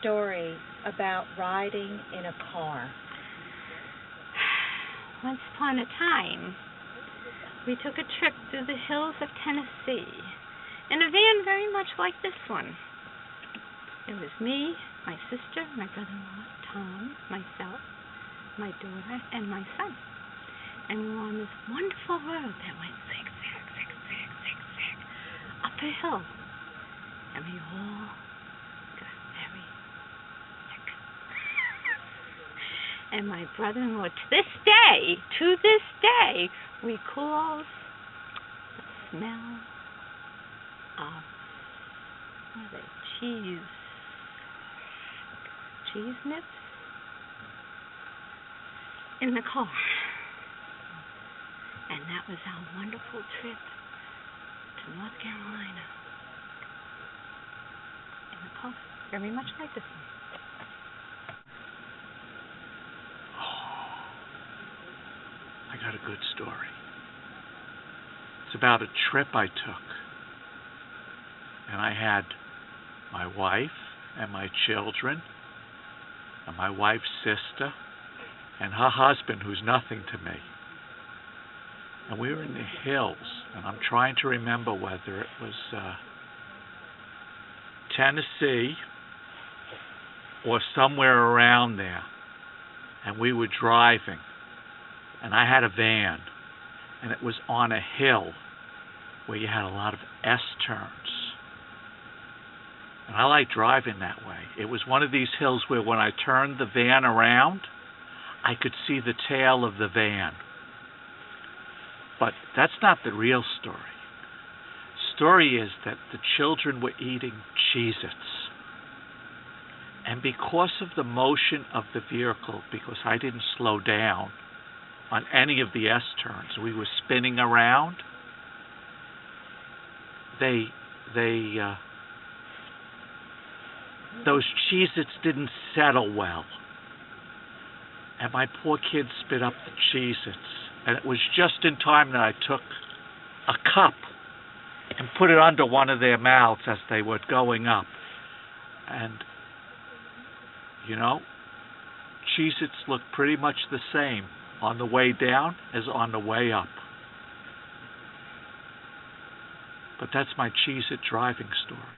story about riding in a car. Once upon a time, we took a trip through the hills of Tennessee in a van very much like this one. It was me, my sister, my brother-in-law, Tom, myself, my daughter, and my son. And we were on this wonderful road that went zigzag, zigzag, zigzag, up a hill. And we all got very sick. And my brother-in-law, to this day, recalls the smell of cheese nips in the car. And that was our wonderful trip to North Carolina. In the car, very much like this one. I got a good story. It's about a trip I took. And I had my wife and my children and my wife's sister and her husband, who's nothing to me. And we were in the hills, and I'm trying to remember whether it was Tennessee or somewhere around there. And we were driving, and I had a van, and it was on a hill where you had a lot of S-turns. And I like driving that way. It was one of these hills where when I turned the van around, I could see the tail of the van. But that's not the real story. The story is that the children were eating Cheez-Its. And because of the motion of the vehicle, because I didn't slow down on any of the S-turns, we were spinning around, those Cheez-Its didn't settle well. And my poor kids spit up the Cheez-Its. And it was just in time that I took a cup and put it under one of their mouths as they were going up. And, you know, Cheez-Its look pretty much the same on the way down as on the way up. But that's my Cheez-It driving story.